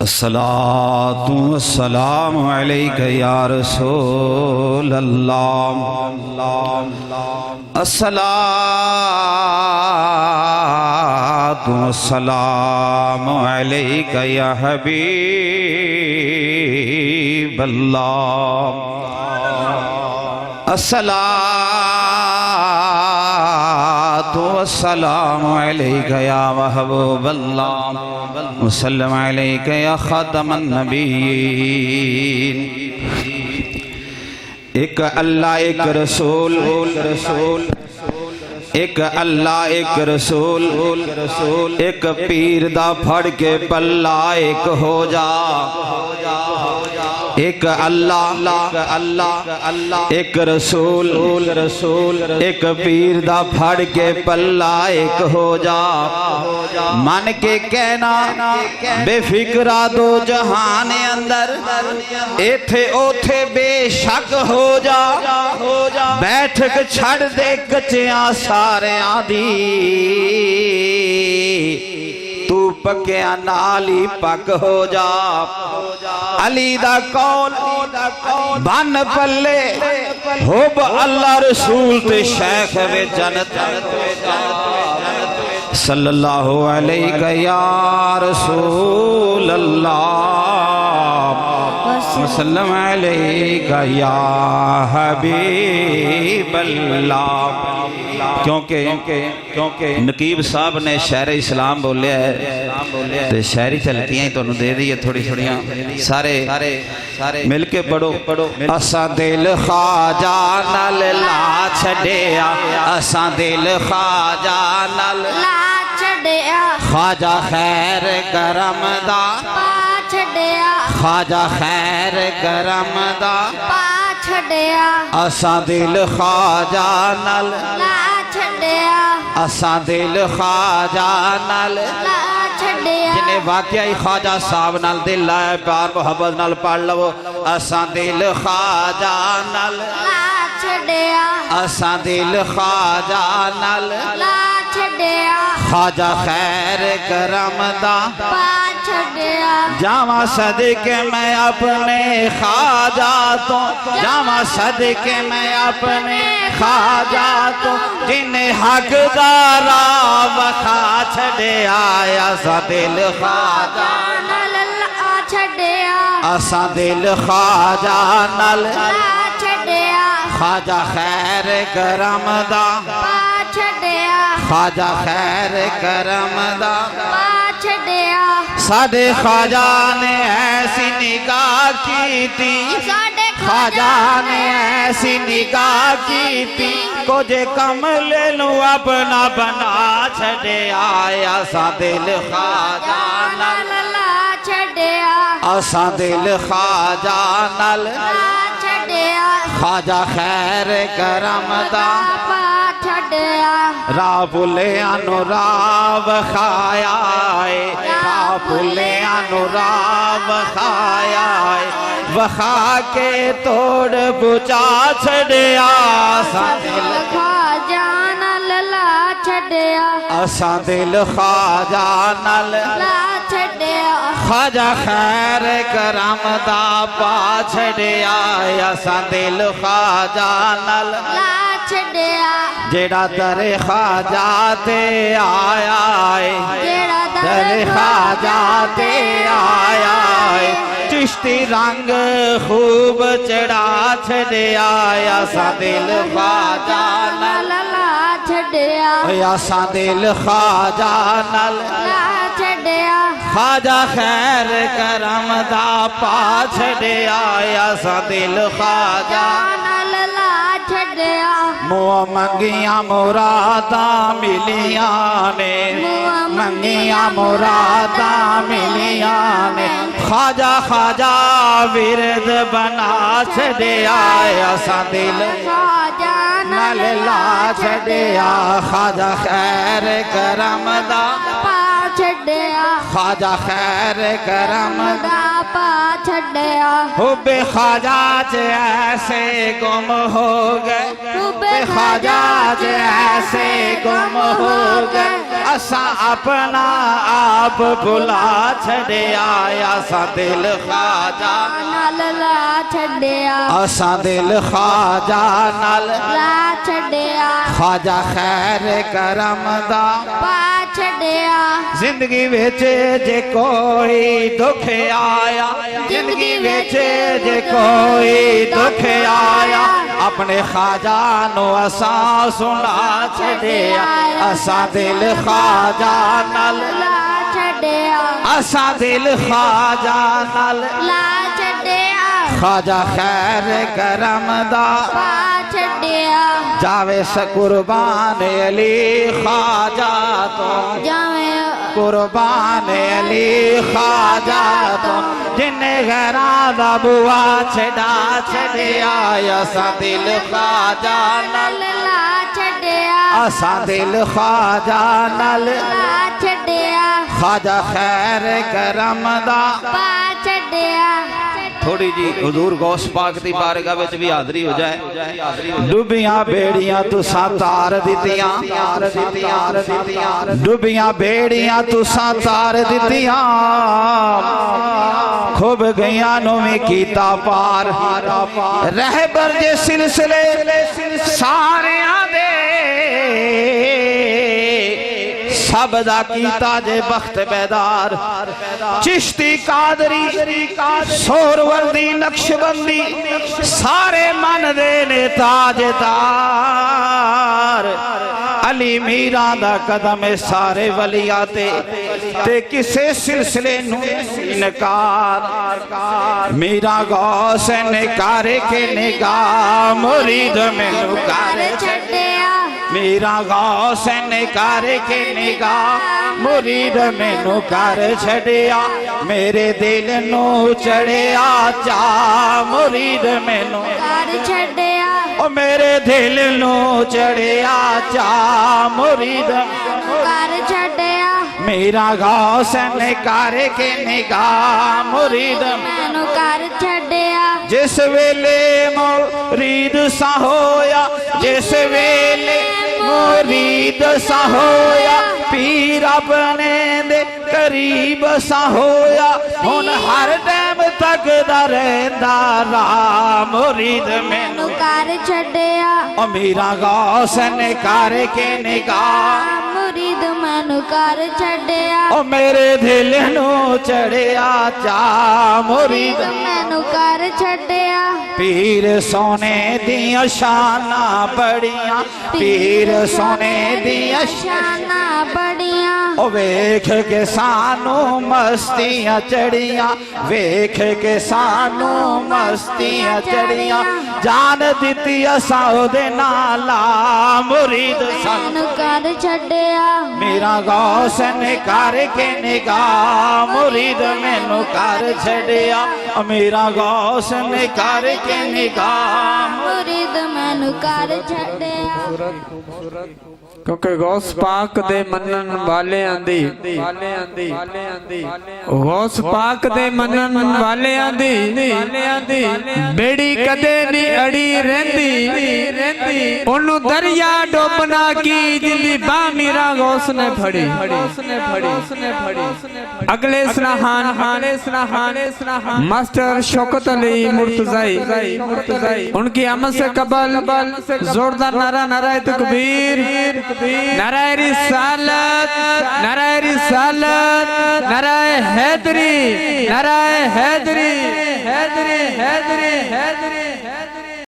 अस्सलातु वस्सलामु अलैका या रसूल अल्लाह। अस्सलातु वस्सलामु अलैका या हबीब अल्लाह। अस्सलातु वस्सलामु अलैका या महबूब अल्लाह। वसल्लम अलैका या खातमन नबीयीन। एक अल्लाह एक रसूल, एक अल्लाह एक रसूल, एक पीर दा फड़ के पल्ला एक हो जा। एक अल्लाह एक रसूल, एक पीर दा फड़ के पल्ला एक हो जा। मन के कहना बेफिक्रा दो जहान अंदर, एथे ओथे बेशक हो जा। बैठक छड़ दे कच्चियां सारियां दी, तू पक्या नाल ही पक हो जा। अली दा कौल बन पल्ले हुब अल्लाह रसूल ते शेख वे जन्नत। सल्लल्लाहु अलैहि या रसूल अल्लाह, वसल्लम अलैका या हबीब अल्लाह। क्योंकि नकीब साहब ने शहर इस्लाम बोलिया है, तो शहरी चलतियां ही तुहानू दे दी है थोड़ी थोड़ियां। सारे मिल के पढ़ो। असा दिल ख्वाजा नाल ला छड़िया, असा दिल ख्वाजा नाल ला छड़िया। ख्वाजा खैर करम दा पा छड़िया, ख्वाजा खैर करम दा पा छड़िया। असा दिल ख्वाजा नाल ला छड़िया, असा दिल ख्वाजा नाल ला छड़िया। जिन्हें वाकया ही ख्वाजा साहब नाल दिल लाया, प्यार मोहब्बत नाल पढ़ लवो। असा दिल ख्वाजा नाल ला छड़िया, असा दिल ख्वाजा नाल ला छड़िया। ख्वाजा खैर करम दा पा छड़िया। जावा सदके मैं अपने ख्वाजा तो, जावा सदके मैं अपने ख्वाजा तो, जिन्हें हकदारा वखा छड़िया। असा दिल ख्वाजा नाल ला छड़िया, असा दिल ख्वाजा नाल ला छड़िया। ख्वाजा खैर करम दा पा छड़िया, ख्वाजा खैर करम दा पा छड़िया। साडे ख्वाजा ने ऐसी निगाह की थी, साडे ख्वाजा ने ऐसी निगाह की थी, कुछ कमले नू अपना बना छड़िया। असा दिल ख्वाजा नाल ला छड़िया, असा दिल ख्वाजा नाल ला छड़िया। ख्वाजा खैर करम दा पा छड़िया। रा भुले अनुराव खाया, रा भुले अनुराव खाया। वखा के तोड़ बुचा छड़िया। असा दिल ख्वाजा नाल ला छड़िया, असा दिल ख्वाजा नाल ला छड़िया। ख्वाजा खैर करम दा पा छड़िया। असा दिल ख्वाजा नाल ला छड़िया। जेड़ा दरे ख्वाजा ते आया है, जेड़ा दरे ख्वाजा ते आया है, चिश्ती रंग खूब चढ़ा छड़िया। असा दिल ख्वाजा नाल ला छड़िया, असा दिल ख्वाजा नाल ला छड़िया। ख्वाजा खैर करम दा पा छड़िया। असा दिल ख्वाजा नाल ला छड़िया। मुआ मंगिया मुरादा मिलिया ने, मंगिया मुरादा मिलिया ने। ख्वाजा ख्वाजा विरद बना छड़िया। असा दिल ख्वाजा नाल ला छड़िया। ख्वाजा खैर करम दा पा छड़िया, ख्वाजा खैर करम दा पा छड़िया। हुब्बे ख्वाजा च ऐसे गुम हो गए, हुब्बे ख्वाजा च ऐसे गुम हो गए। असा अपना आप बुला छड़िया असा दिल ख्वाजा नाल ला छड़िया असा दिल ख्वाजा नाल ला छड़िया ख्वाजा खैर करम दा पा छड़िया जिंदगी विच जे कोई दुख आया जिंदगी विच जे कोई दुख आया अपने ख्वाजा नु असा सुना छड़िया असा दिल ख्वाजा नाल ला छड़िया असा दिल ख्वाजा नाल ला छड़िया ख्वाजा खैर करम दा पा छड़िया जावे कुर्बान अली ख्वाजा तो जावे कुर्बान अली ख्वाजा तो जिन्ने गैरा दा बुआ छड़ा छड़िया असा दिल ख्वाजा नाल ला छड़िया असा दिल ख्वाजा नाल ला छड़िया ख्वाजा खैर करम दा पा छड़िया थोड़ी जी हुजूर गौस पाक दी बारगाह विच भी हाज़री हो जाए डुबियां बेड़ियां तुसा तार दितियां डुबियां बेड़ियां तुसा तार दितियां खूब गईयां नु भी कीता पार रहबर जे सिलसिले सारियां दे सब दा कीता जे बख्त बेदार चिश्ती कादरी सोरवर्दी नक्शबंदी सारे मन दे ने ताजदार अली मीरा दा कदम सारे वलिया ते किसे सिलसिले नु इनकार मीरा गौस निकार के निगाह मुरीद मैनू कर छड़िया मीरा गौस निकार के निगाह मुरीद मैनू कर छड़िया मेरे दिल नू चढ़िया चा मुरीद मैनू कर छड़िया ओ मेरे दिल नू चढ़िया चा मुरीद कर छड़िया मेरा गौस निकार के निगाह मुरीद मैनू कर छड़िया जिस वेले मुरीद सा होया जिस वेले मुरीद सा होया पीर अपने दे करीब सा होया हुन हर टाइम तक दा रहंदा राम मुरीद मैनू कर छड़िया ओ मेरा गौस निकार के निगाह मुरीद मैनू कर छड़िया ओ मेरे दिल नू चढ़िया चा मुरीद मैनू कर छड़िया पीर सोने दियां शाना बड़ियां पीर सोने दियां शाना बड़िया ओ वेख के सानू मस्तियां चढ़ियां वेख के सानू मस्तियां चढ़ियां जान दिती असा ओदे नाला मुरीद सन मैनू कर छड़िया मेरा गौस निकार के निगाह मुरीद मैनू कर छड़िया मेरा गौस निकार के निगाह मुरीद मैनू कर छड़िया क्योंकि गौस पाक दे मनन वाले आंदी गौस पाक दे मनन वाले आंदी बेड़ी कदे नी अड़ी रहंदी ओनू दरिया डोबना की जिंदी बा मीरा गौस ने फड़ी अगले स्नाहान मास्टर शौकत अली मुर्तजाई उनकी आमद से कबल जोरदार नारा नाराए तकबीर नाराए रिसालत नाराए हैदरी